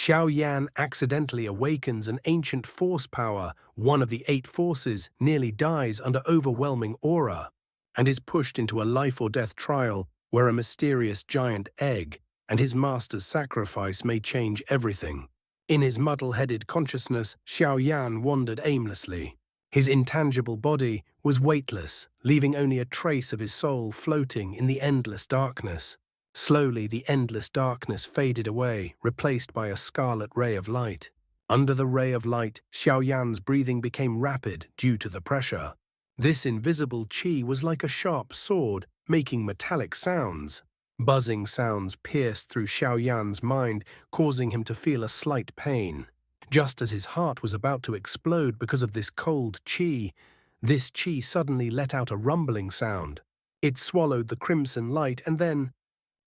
Xiaoyan accidentally awakens an ancient force power, one of the 8 forces, nearly dies under overwhelming aura, and is pushed into a life-or-death trial where a mysterious giant egg and his master's sacrifice may change everything. In his muddle-headed consciousness, Xiaoyan wandered aimlessly. His intangible body was weightless, leaving only a trace of his soul floating in the endless darkness. Slowly, the endless darkness faded away, replaced by a scarlet ray of light. Under the ray of light, Xiaoyan's breathing became rapid due to the pressure. This invisible qi was like a sharp sword, making metallic sounds. Buzzing sounds pierced through Xiaoyan's mind, causing him to feel a slight pain. Just as his heart was about to explode because of this cold qi, this qi suddenly let out a rumbling sound. It swallowed the crimson light, and then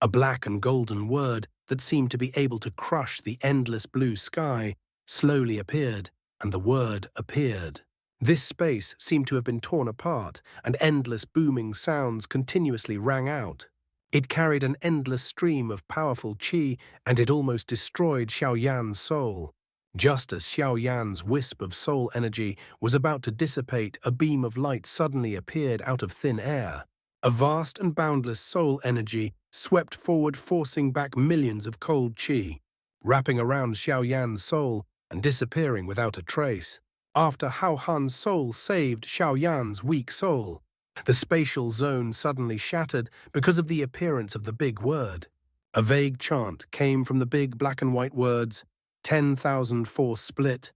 a black and golden word that seemed to be able to crush the endless blue sky slowly appeared, and the word appeared. This space seemed to have been torn apart, and endless booming sounds continuously rang out. It carried an endless stream of powerful qi, and it almost destroyed Xiaoyan's soul. Just as Xiaoyan's wisp of soul energy was about to dissipate, a beam of light suddenly appeared out of thin air. A vast and boundless soul energy swept forward, forcing back millions of cold qi, wrapping around Xiaoyan's soul and disappearing without a trace. After Hao Han's soul saved Xiaoyan's weak soul, the spatial zone suddenly shattered because of the appearance of the big word. A vague chant came from the big black and white words, 10,000 force split,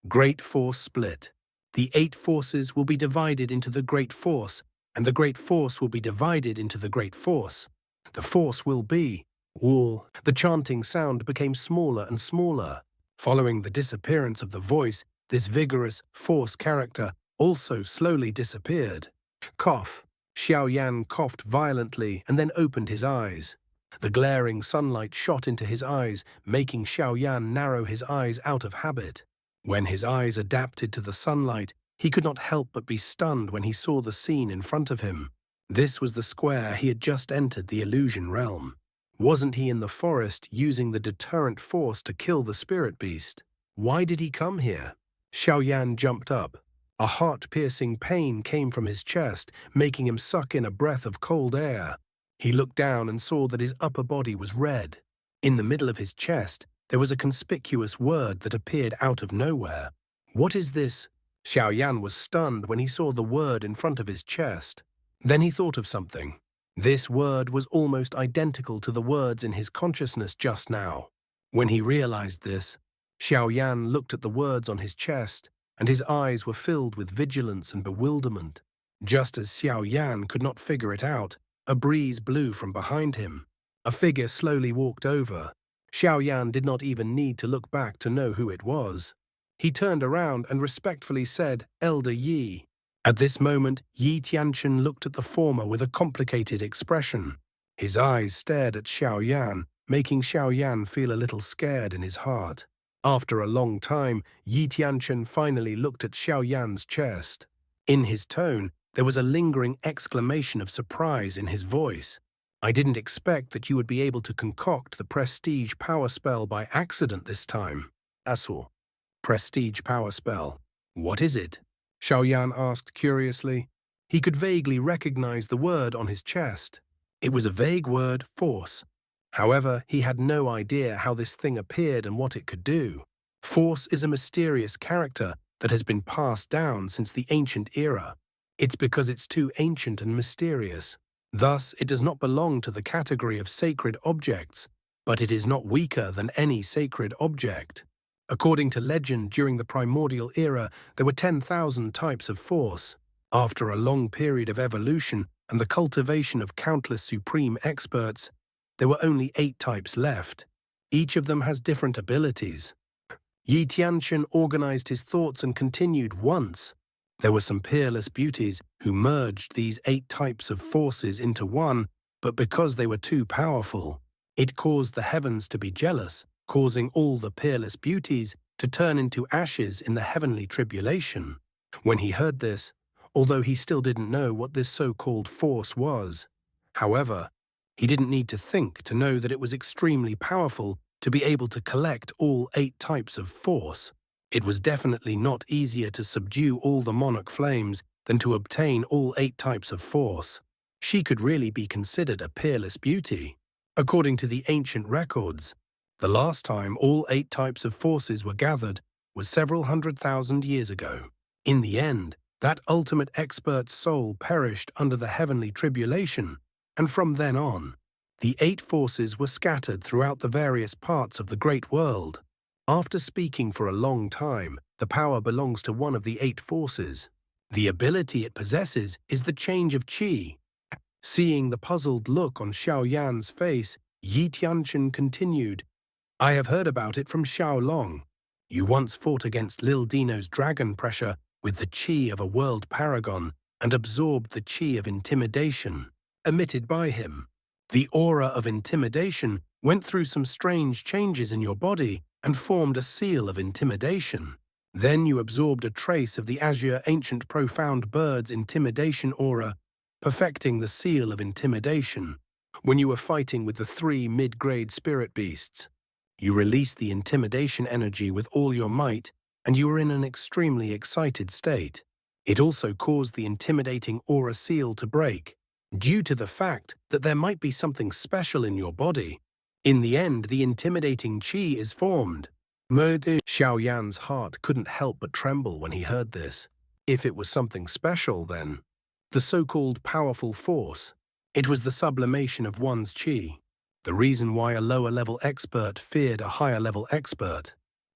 great force split. The 8 forces will be divided into the great force, and the great force will be divided into the great force. The force will be Wu. The chanting sound became smaller and smaller. Following the disappearance of the voice, this vigorous force character also slowly disappeared. Cough. Xiaoyan coughed violently and then opened his eyes. The glaring sunlight shot into his eyes, making Xiaoyan narrow his eyes out of habit. When his eyes adapted to the sunlight, he could not help but be stunned when he saw the scene in front of him. This was the square he had just entered the illusion realm. Wasn't he in the forest using the deterrent force to kill the spirit beast? Why did he come here? Xiaoyan jumped up. A heart-piercing pain came from his chest, making him suck in a breath of cold air. He looked down and saw that his upper body was red. In the middle of his chest, there was a conspicuous word that appeared out of nowhere. What is this? Xiaoyan was stunned when he saw the word in front of his chest. Then he thought of something. This word was almost identical to the words in his consciousness just now. When he realized this, Xiaoyan looked at the words on his chest, and his eyes were filled with vigilance and bewilderment. Just as Xiaoyan could not figure it out, a breeze blew from behind him. A figure slowly walked over. Xiaoyan did not even need to look back to know who it was. He turned around and respectfully said, "Elder Yi." At this moment, Yi Tianchen looked at the former with a complicated expression. His eyes stared at Xiaoyan, making Xiaoyan feel a little scared in his heart. After a long time, Yi Tianchen finally looked at Xiaoyan's chest. In his tone, there was a lingering exclamation of surprise in his voice. "I didn't expect that you would be able to concoct the prestige power spell by accident this time." Asur. Prestige power spell. What is it? Xiaoyan asked curiously. He could vaguely recognize the word on his chest. It was a vague word, force. However, he had no idea how this thing appeared and what it could do. Force is a mysterious character that has been passed down since the ancient era. It's because it's too ancient and mysterious. Thus, it does not belong to the category of sacred objects, but it is not weaker than any sacred object. According to legend, during the primordial era, there were 10,000 types of force. After a long period of evolution and the cultivation of countless supreme experts, there were only 8 types left. Each of them has different abilities. Yi Tianchen organized his thoughts and continued once. There were some peerless beauties who merged these 8 types of forces into one, but because they were too powerful, it caused the heavens to be jealous, causing all the peerless beauties to turn into ashes in the heavenly tribulation. When he heard this, although he still didn't know what this so-called force was, however, he didn't need to think to know that it was extremely powerful to be able to collect all 8 types of force. It was definitely not easier to subdue all the monarch flames than to obtain all 8 types of force. She could really be considered a peerless beauty. According to the ancient records, the last time all 8 types of forces were gathered was several 100,000 years ago. In the end, that ultimate expert soul perished under the heavenly tribulation, and from then on, the 8 forces were scattered throughout the various parts of the great world. After speaking for a long time, the power belongs to one of the 8 forces. The ability it possesses is the change of qi. Seeing the puzzled look on Xiaoyan's face, Yi Tianchen continued, "I have heard about it from Xiaolong. You once fought against Lil Dino's dragon pressure with the qi of a world paragon and absorbed the qi of intimidation, emitted by him. The aura of intimidation went through some strange changes in your body and formed a seal of intimidation. Then you absorbed a trace of the azure ancient profound bird's intimidation aura, perfecting the seal of intimidation. When you were fighting with the 3 mid-grade spirit beasts, you released the intimidation energy with all your might, and you were in an extremely excited state. It also caused the intimidating aura seal to break, due to the fact that there might be something special in your body. In the end, the intimidating qi is formed." Xiaoyan's heart couldn't help but tremble when he heard this. If it was something special, then the so-called powerful force, it was the sublimation of one's qi. The reason why a lower-level expert feared a higher-level expert.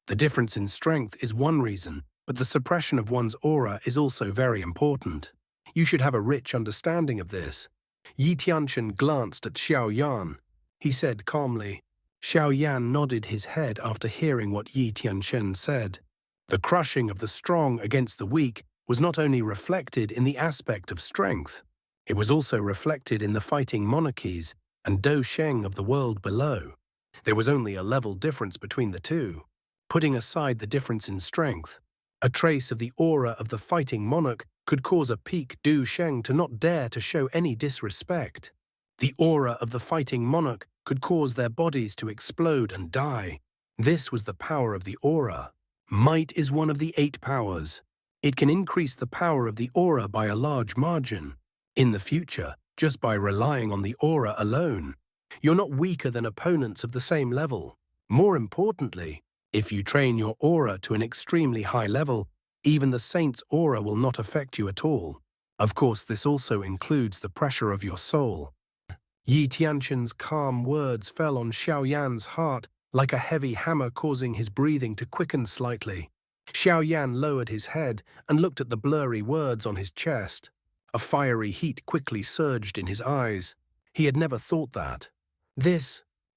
The difference in strength is one reason, but the suppression of one's aura is also very important. You should have a rich understanding of this. Yi Tianchen glanced at Xiaoyan. He said calmly. Xiaoyan nodded his head after hearing what Yi Tianchen said. The crushing of the strong against the weak was not only reflected in the aspect of strength, it was also reflected in the fighting monarchies and Do Sheng of the world below. There was only a level difference between the two. Putting aside the difference in strength, a trace of the aura of the fighting monarch could cause a peak Du Sheng to not dare to show any disrespect. The aura of the fighting monarch could cause their bodies to explode and die. This was the power of the aura. Might is one of the 8 powers. It can increase the power of the aura by a large margin. In the future, just by relying on the aura alone, you're not weaker than opponents of the same level. More importantly, if you train your aura to an extremely high level, even the saint's aura will not affect you at all. Of course, this also includes the pressure of your soul. Yi Tianchen's calm words fell on Xiaoyan's heart like a heavy hammer, causing his breathing to quicken slightly. Xiaoyan lowered his head and looked at the blurry words on his chest. A fiery heat quickly surged in his eyes. He had never thought that.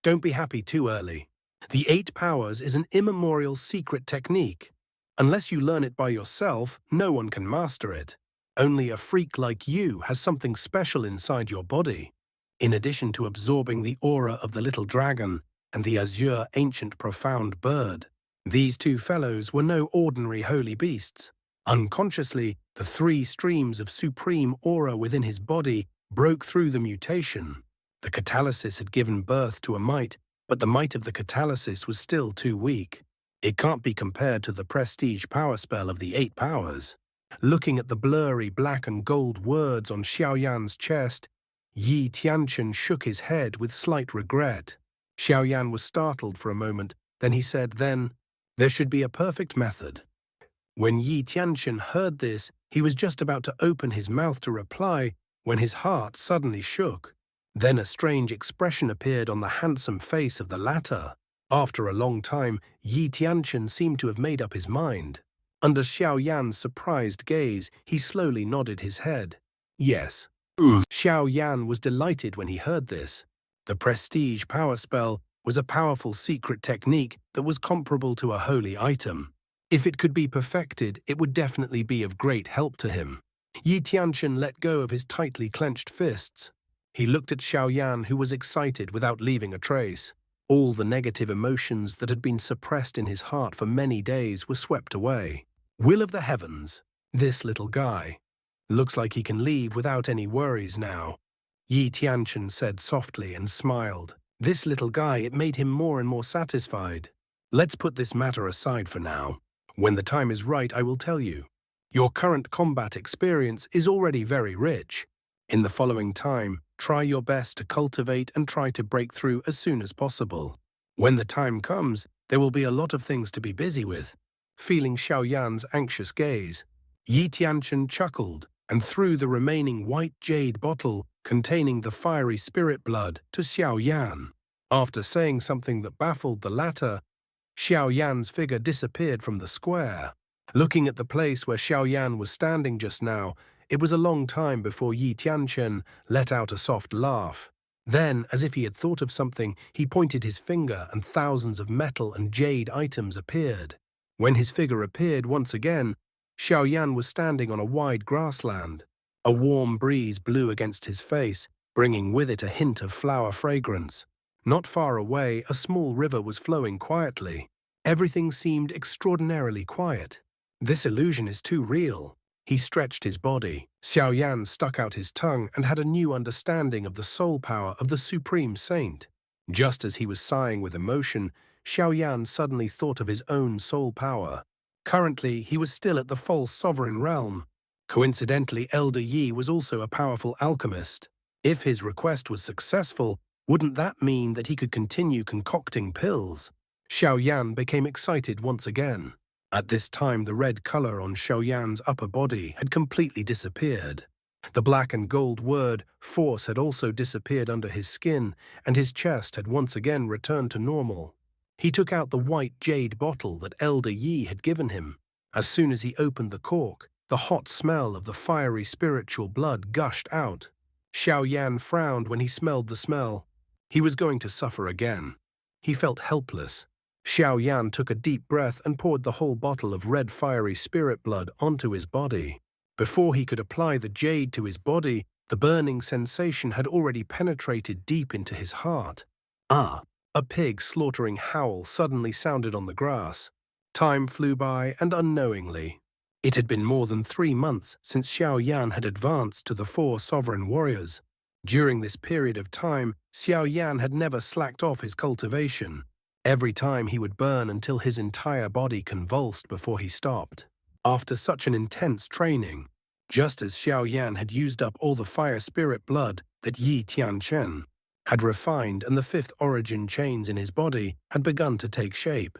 Don't be happy too early. The 8 powers is an immemorial secret technique. Unless you learn it by yourself, no one can master it. Only a freak like you has something special inside your body. In addition to absorbing the aura of the little dragon and the azure ancient profound bird, these 2 fellows were no ordinary holy beasts. Unconsciously, the 3 streams of supreme aura within his body broke through the mutation. The catalysis had given birth to a might, but the might of the catalysis was still too weak. It can't be compared to the prestige power spell of the 8 powers. Looking at the blurry black and gold words on Xiaoyan's chest, Yi Tianchen shook his head with slight regret. Xiaoyan was startled for a moment, then he said, "There should be a perfect method." When Yi Tianchen heard this, he was just about to open his mouth to reply when his heart suddenly shook. Then a strange expression appeared on the handsome face of the latter. After a long time, Yi Tianchen seemed to have made up his mind. Under Xiaoyan's surprised gaze, he slowly nodded his head. Yes. Xiaoyan was delighted when he heard this. The prestige power spell was a powerful secret technique that was comparable to a holy item. If it could be perfected, it would definitely be of great help to him. Yi Tianchen let go of his tightly clenched fists. He looked at Xiaoyan, who was excited without leaving a trace. All the negative emotions that had been suppressed in his heart for many days were swept away. Will of the heavens, this little guy. Looks like he can leave without any worries now. Yi Tianchen said softly and smiled. This little guy, it made him more and more satisfied. Let's put this matter aside for now. When the time is right, I will tell you. Your current combat experience is already very rich. In the following time, try your best to cultivate and try to break through as soon as possible. When the time comes, there will be a lot of things to be busy with. Feeling Xiaoyan's anxious gaze, Yi Tianchen chuckled and threw the remaining white jade bottle containing the fiery spirit blood to Xiaoyan. After saying something that baffled the latter, Xiaoyan's figure disappeared from the square. Looking at the place where Xiaoyan was standing just now, it was a long time before Yi Tianchen let out a soft laugh. Then, as if he had thought of something, he pointed his finger and thousands of metal and jade items appeared. When his figure appeared once again, Xiaoyan was standing on a wide grassland. A warm breeze blew against his face, bringing with it a hint of flower fragrance. Not far away, a small river was flowing quietly. Everything seemed extraordinarily quiet. This illusion is too real. He stretched his body. Xiaoyan stuck out his tongue and had a new understanding of the soul power of the Supreme Saint. Just as he was sighing with emotion, Xiaoyan suddenly thought of his own soul power. Currently, he was still at the false sovereign realm. Coincidentally, Elder Yi was also a powerful alchemist. If his request was successful, wouldn't that mean that he could continue concocting pills? Xiaoyan became excited once again. At this time, the red color on Xiaoyan's upper body had completely disappeared. The black and gold word, force, had also disappeared under his skin, and his chest had once again returned to normal. He took out the white jade bottle that Elder Yi had given him. As soon as he opened the cork, the hot smell of the fiery spiritual blood gushed out. Xiaoyan frowned when he smelled the smell. He was going to suffer again. He felt helpless. Xiaoyan took a deep breath and poured the whole bottle of red fiery spirit blood onto his body. Before he could apply the jade to his body, the burning sensation had already penetrated deep into his heart. Ah! A pig slaughtering howl suddenly sounded on the grass. Time flew by, and unknowingly. It had been more than 3 months since Xiaoyan had advanced to the 4 sovereign warriors. During this period of time, Xiaoyan had never slacked off his cultivation. Every time he would burn until his entire body convulsed before he stopped. After such an intense training, just as Xiaoyan had used up all the fire spirit blood that Yi Tianchen had refined and the 5th origin chains in his body had begun to take shape,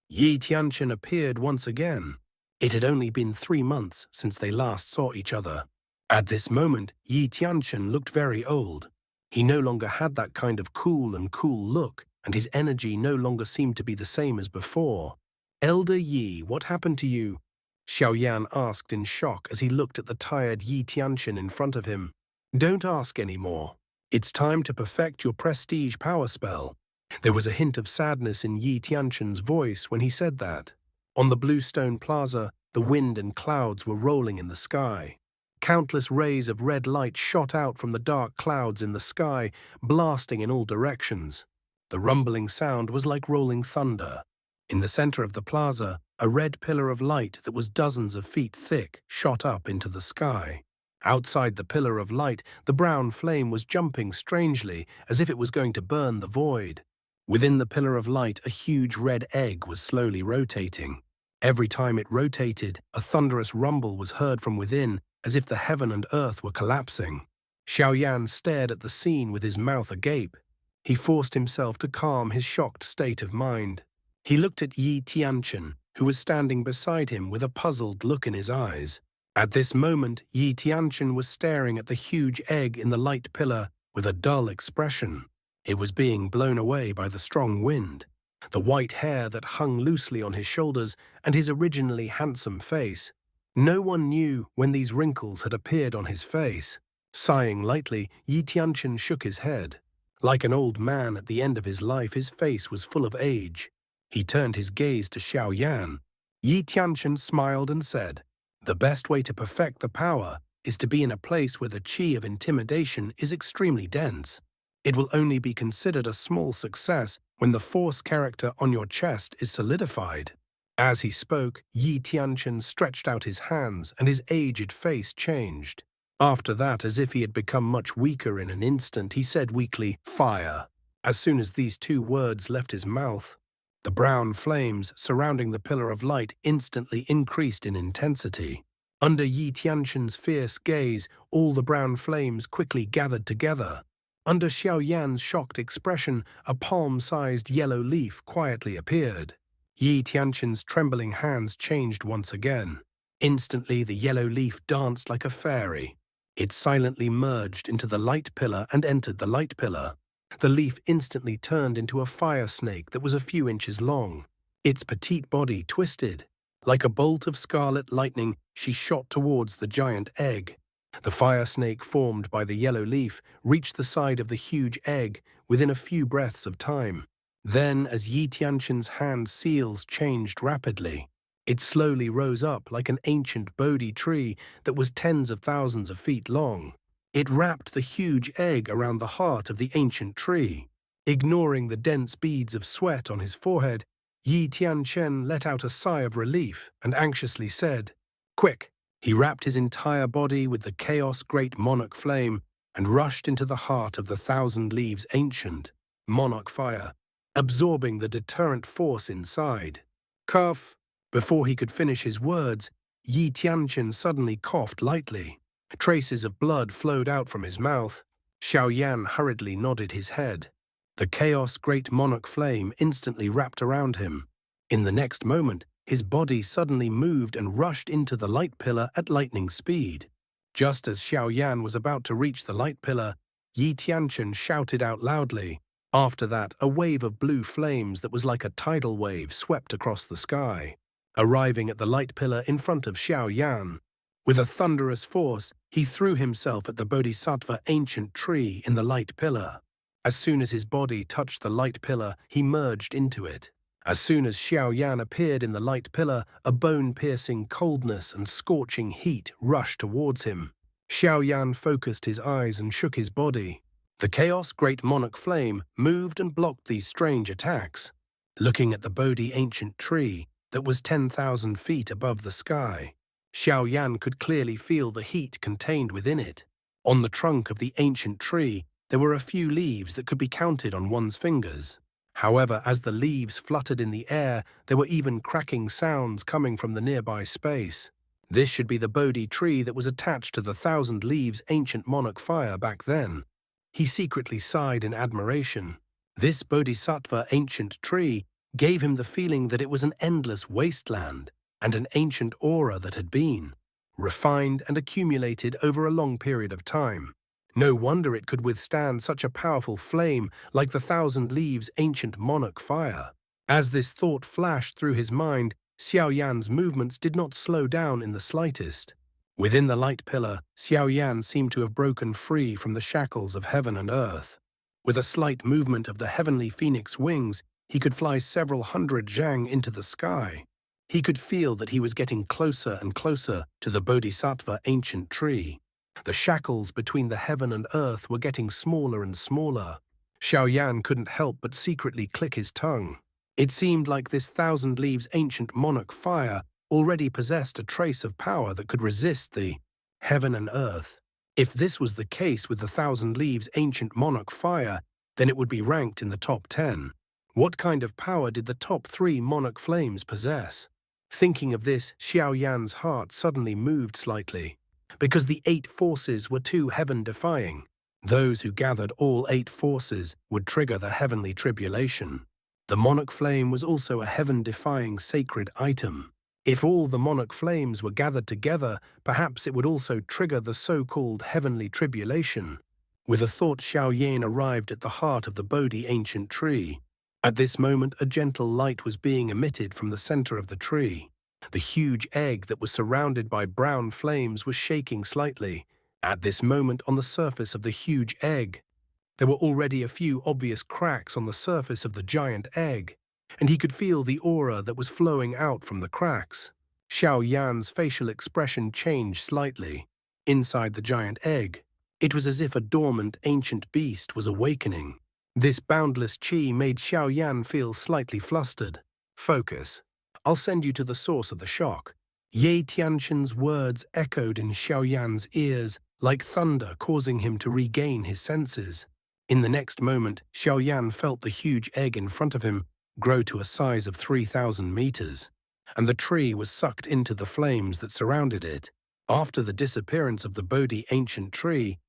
Yi Tianchen appeared once again. It had only been 3 months since they last saw each other. At this moment, Yi Tianchen looked very old. He no longer had that kind of cool look, and his energy no longer seemed to be the same as before. "Elder Yi, what happened to you?" Xiaoyan asked in shock as he looked at the tired Yi Tianchen in front of him. "Don't ask anymore. It's time to perfect your prestige power spell." There was a hint of sadness in Yi Tianchen's voice when he said that. On the blue stone plaza, the wind and clouds were rolling in the sky. Countless rays of red light shot out from the dark clouds in the sky, blasting in all directions. The rumbling sound was like rolling thunder. In the center of the plaza, a red pillar of light that was dozens of feet thick shot up into the sky. Outside the pillar of light, the brown flame was jumping strangely, as if it was going to burn the void. Within the pillar of light, a huge red egg was slowly rotating. Every time it rotated, a thunderous rumble was heard from within, as if the heaven and earth were collapsing. Xiaoyan stared at the scene with his mouth agape. He forced himself to calm his shocked state of mind. He looked at Yi Tianchen, who was standing beside him with a puzzled look in his eyes. At this moment, Yi Tianchen was staring at the huge egg in the light pillar with a dull expression. It was being blown away by the strong wind. The white hair that hung loosely on his shoulders and his originally handsome face. No one knew when these wrinkles had appeared on his face. Sighing lightly, Yi Tianchen shook his head. Like an old man at the end of his life, his face was full of age. He turned his gaze to Xiaoyan. Yi Tianchen smiled and said, "The best way to perfect the power is to be in a place where the qi of intimidation is extremely dense. It will only be considered a small success when the force character on your chest is solidified." As he spoke, Yi Tianchen stretched out his hands and his aged face changed. After that, as if he had become much weaker in an instant, he said weakly, "Fire." As soon as these two words left his mouth, the brown flames surrounding the pillar of light instantly increased in intensity. Under Yi Tianquan's fierce gaze, all the brown flames quickly gathered together. Under Xiaoyan's shocked expression, a palm-sized yellow leaf quietly appeared. Yi Tianquan's trembling hands changed once again. Instantly, the yellow leaf danced like a fairy. It silently merged into the light pillar and entered the light pillar. The leaf instantly turned into a fire snake that was a few inches long. Its petite body twisted. Like a bolt of scarlet lightning, she shot towards the giant egg. The fire snake formed by the yellow leaf reached the side of the huge egg within a few breaths of time. Then, as Yi Tianquan's hand seals changed rapidly, it slowly rose up like an ancient bodhi tree that was tens of thousands of feet long. It wrapped the huge egg around the heart of the ancient tree. Ignoring the dense beads of sweat on his forehead, Yi Tianquan let out a sigh of relief and anxiously said, "Quick!" He wrapped his entire body with the chaos great monarch flame and rushed into the heart of the thousand leaves ancient monarch fire, absorbing the deterrent force inside. Cough! Before he could finish his words, Yi Tianquan suddenly coughed lightly. Traces of blood flowed out from his mouth. Xiaoyan hurriedly nodded his head. The chaos great monarch flame instantly wrapped around him. In the next moment, his body suddenly moved and rushed into the light pillar at lightning speed. Just as Xiaoyan was about to reach the light pillar, Yi Tianquan shouted out loudly. After that, a wave of blue flames that was like a tidal wave swept across the sky, arriving at the light pillar in front of Xiaoyan. With a thunderous force, he threw himself at the bodhisattva ancient tree in the light pillar. As soon as his body touched the light pillar, he merged into it. As soon as Xiaoyan appeared in the light pillar, a bone-piercing coldness and scorching heat rushed towards him. Xiaoyan focused his eyes and shook his body. The chaos great monarch flame moved and blocked these strange attacks. Looking at the bodhi ancient tree that was 10,000 feet above the sky, Xiaoyan could clearly feel the heat contained within it. On the trunk of the ancient tree, there were a few leaves that could be counted on one's fingers. However, as the leaves fluttered in the air, there were even cracking sounds coming from the nearby space. This should be the bodhi tree that was attached to the thousand leaves ancient monarch fire back then. He secretly sighed in admiration. This bodhisattva ancient tree gave him the feeling that it was an endless wasteland and an ancient aura that had been refined and accumulated over a long period of time. No wonder it could withstand such a powerful flame like the thousand leaves ancient monarch fire. As this thought flashed through his mind, Xiaoyan's movements did not slow down in the slightest. Within the light pillar, Xiaoyan seemed to have broken free from the shackles of heaven and earth. With a slight movement of the heavenly phoenix wings, he could fly several hundred zhang into the sky. He could feel that he was getting closer and closer to the bodhisattva ancient tree. The shackles between the heaven and earth were getting smaller and smaller. Xiaoyan couldn't help but secretly click his tongue. It seemed like this thousand leaves ancient monarch fire already possessed a trace of power that could resist the heaven and earth. If this was the case with the thousand leaves ancient monarch fire, then it would be ranked in the top 10. What kind of power did the top 3 monarch flames possess? Thinking of this, Xiaoyan's heart suddenly moved slightly. Because the 8 forces were too heaven-defying. Those who gathered all 8 forces would trigger the heavenly tribulation. The monarch flame was also a heaven-defying sacred item. If all the monarch flames were gathered together, perhaps it would also trigger the so-called heavenly tribulation. With a thought, Xiaoyan arrived at the heart of the bodhi ancient tree. At this moment, a gentle light was being emitted from the center of the tree. The huge egg that was surrounded by brown flames was shaking slightly. At this moment, on the surface of the huge egg, there were already a few obvious cracks on the surface of the giant egg, and he could feel the aura that was flowing out from the cracks. Xiaoyan's facial expression changed slightly. Inside the giant egg, it was as if a dormant ancient beast was awakening. This boundless qi made Xiaoyan feel slightly flustered. Focus. I'll send you to the source of the shock. Yi Tianquan's words echoed in Xiaoyan's ears like thunder, causing him to regain his senses. In the next moment, Xiaoyan felt the huge egg in front of him grow to a size of 3,000 meters, and the tree was sucked into the flames that surrounded it. After the disappearance of the bodhi ancient tree,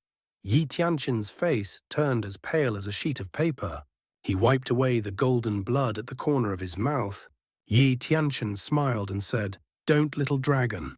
Yi Tianqin's face turned as pale as a sheet of paper. He wiped away the golden blood at the corner of his mouth. Yi Tianqin smiled and said, "Don't, little dragon."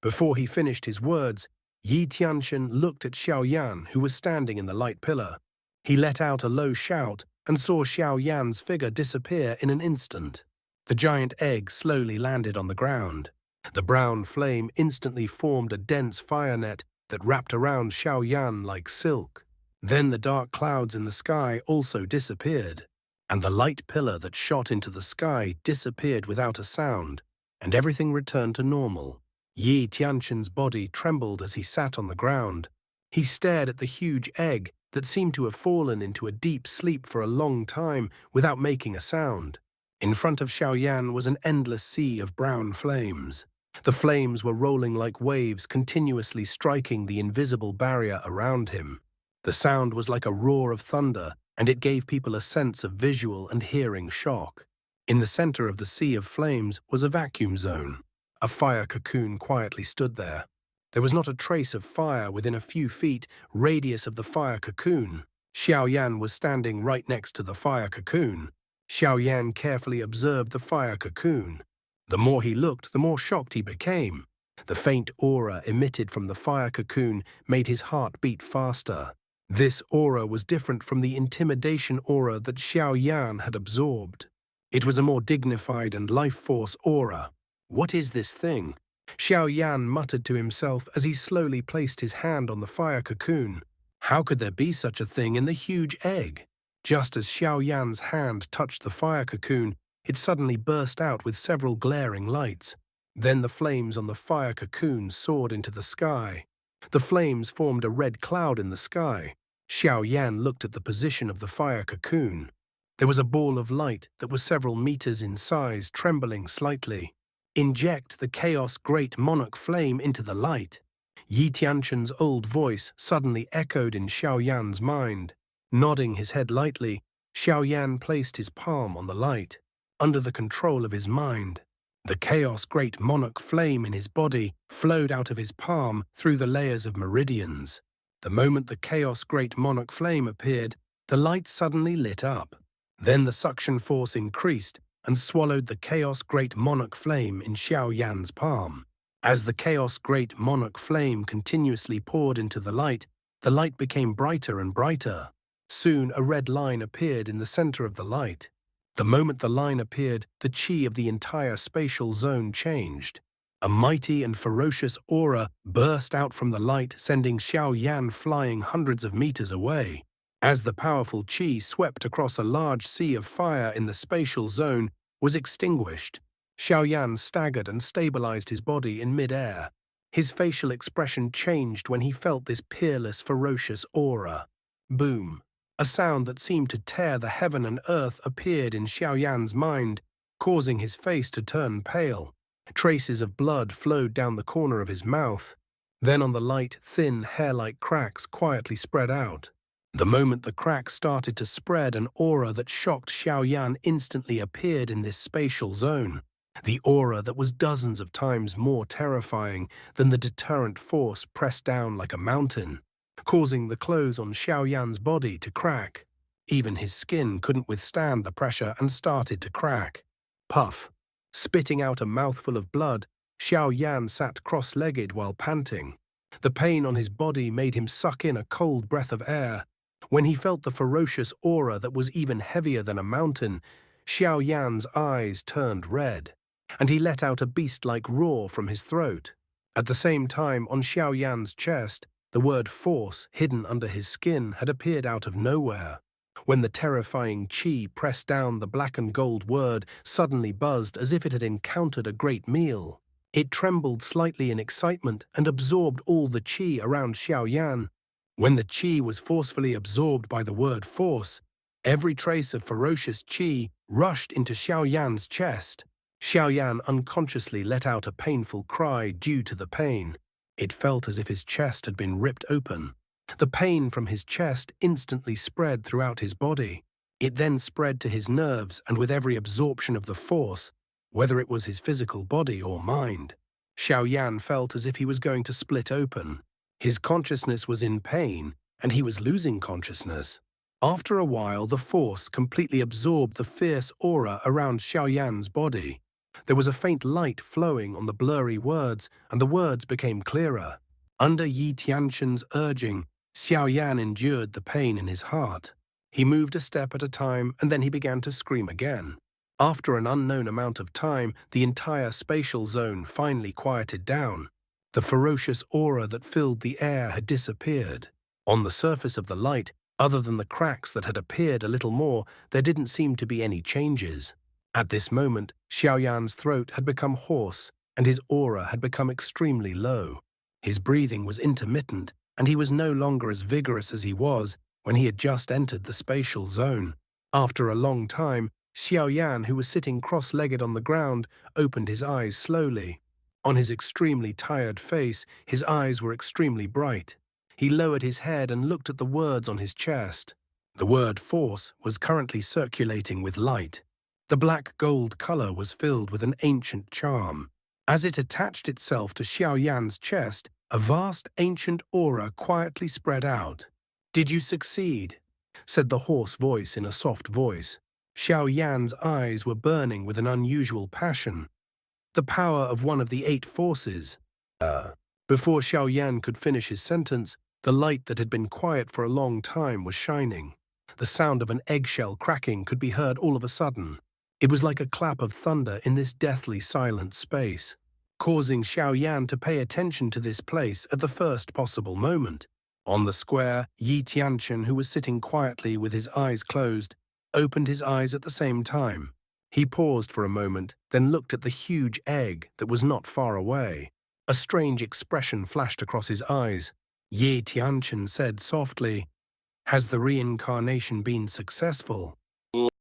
Before he finished his words, Yi Tianqin looked at Xiaoyan, who was standing in the light pillar. He let out a low shout and saw Xiaoyan's figure disappear in an instant. The giant egg slowly landed on the ground. The brown flame instantly formed a dense fire net that wrapped around Xiaoyan like silk. Then the dark clouds in the sky also disappeared, and the light pillar that shot into the sky disappeared without a sound, and everything returned to normal. Yi Tianqin's body trembled as he sat on the ground. He stared at the huge egg that seemed to have fallen into a deep sleep for a long time without making a sound. In front of Xiaoyan was an endless sea of brown flames. The flames were rolling like waves, continuously striking the invisible barrier around him. The sound was like a roar of thunder, and it gave people a sense of visual and hearing shock. In the center of the sea of flames was a vacuum zone. A fire cocoon quietly stood there. There was not a trace of fire within a few feet radius of the fire cocoon. Xiaoyan was standing right next to the fire cocoon. Xiaoyan carefully observed the fire cocoon. The more he looked, the more shocked he became. The faint aura emitted from the fire cocoon made his heart beat faster. This aura was different from the intimidation aura that Xiaoyan had absorbed. It was a more dignified and life-force aura. "What is this thing?" Xiaoyan muttered to himself as he slowly placed his hand on the fire cocoon. How could there be such a thing in the huge egg? Just as Xiaoyan's hand touched the fire cocoon, it suddenly burst out with several glaring lights. Then the flames on the fire cocoon soared into the sky. The flames formed a red cloud in the sky. Xiaoyan looked at the position of the fire cocoon. There was a ball of light that was several meters in size, trembling slightly. "Inject the chaos great monarch flame into the light." Yi Tianqin's old voice suddenly echoed in Xiaoyan's mind. Nodding his head lightly, Xiaoyan placed his palm on the light. Under the control of his mind, the chaos great monarch flame in his body flowed out of his palm through the layers of meridians. The moment the chaos great monarch flame appeared, the light suddenly lit up. Then the suction force increased and swallowed the chaos great monarch flame in Xiaoyan's palm. As the chaos great monarch flame continuously poured into the light became brighter and brighter. Soon a red line appeared in the center of the light. The moment the line appeared, the chi of the entire spatial zone changed. A mighty and ferocious aura burst out from the light, sending Xiaoyan flying hundreds of meters away. As the powerful chi swept across a large sea of fire in the spatial zone was extinguished, Xiaoyan staggered and stabilized his body in mid-air. His facial expression changed when he felt this peerless, ferocious aura. Boom! A sound that seemed to tear the heaven and earth appeared in Xiaoyan's mind, causing his face to turn pale. Traces of blood flowed down the corner of his mouth. Then on the light, thin, hair-like cracks quietly spread out. The moment the cracks started to spread, an aura that shocked Xiaoyan instantly appeared in this spatial zone. The aura that was dozens of times more terrifying than the deterrent force pressed down like a mountain, causing the clothes on Xiaoyan's body to crack. Even his skin couldn't withstand the pressure and started to crack. Puff! Spitting out a mouthful of blood, Xiaoyan sat cross-legged while panting. The pain on his body made him suck in a cold breath of air. When he felt the ferocious aura that was even heavier than a mountain, Xiaoyan's eyes turned red, and he let out a beast-like roar from his throat. At the same time, on Xiaoyan's chest, the word force, hidden under his skin, had appeared out of nowhere. When the terrifying chi pressed down, the black and gold word suddenly buzzed as if it had encountered a great meal. It trembled slightly in excitement and absorbed all the chi around Xiaoyan. When the chi was forcefully absorbed by the word force, every trace of ferocious chi rushed into Xiaoyan's chest. Xiaoyan unconsciously let out a painful cry due to the pain. It felt as if his chest had been ripped open. The pain from his chest instantly spread throughout his body. It then spread to his nerves, and with every absorption of the force, whether it was his physical body or mind, Xiaoyan felt as if he was going to split open. His consciousness was in pain, and he was losing consciousness. After a while, the force completely absorbed the fierce aura around Xiaoyan's body. There was a faint light flowing on the blurry words, and the words became clearer. Under Yi Tianquan's urging, Xiaoyan endured the pain in his heart. He moved a step at a time, and then he began to scream again. After an unknown amount of time, the entire spatial zone finally quieted down. The ferocious aura that filled the air had disappeared. On the surface of the light, other than the cracks that had appeared a little more, there didn't seem to be any changes. At this moment, Xiaoyan's throat had become hoarse, and his aura had become extremely low. His breathing was intermittent, and he was no longer as vigorous as he was when he had just entered the spatial zone. After a long time, Xiaoyan, who was sitting cross-legged on the ground, opened his eyes slowly. On his extremely tired face, his eyes were extremely bright. He lowered his head and looked at the words on his chest. The word force was currently circulating with light. The black-gold color was filled with an ancient charm. As it attached itself to Xiaoyan's chest, a vast ancient aura quietly spread out. "Did you succeed?" said the hoarse voice in a soft voice. Xiaoyan's eyes were burning with an unusual passion. The power of one of the 8 forces. Before Xiaoyan could finish his sentence, the light that had been quiet for a long time was shining. The sound of an eggshell cracking could be heard all of a sudden. It was like a clap of thunder in this deathly silent space, causing Xiaoyan to pay attention to this place at the first possible moment. On the square, Yi Tianquan, who was sitting quietly with his eyes closed, opened his eyes at the same time. He paused for a moment, then looked at the huge egg that was not far away. A strange expression flashed across his eyes. Yi Tianquan said softly, "Has the reincarnation been successful?"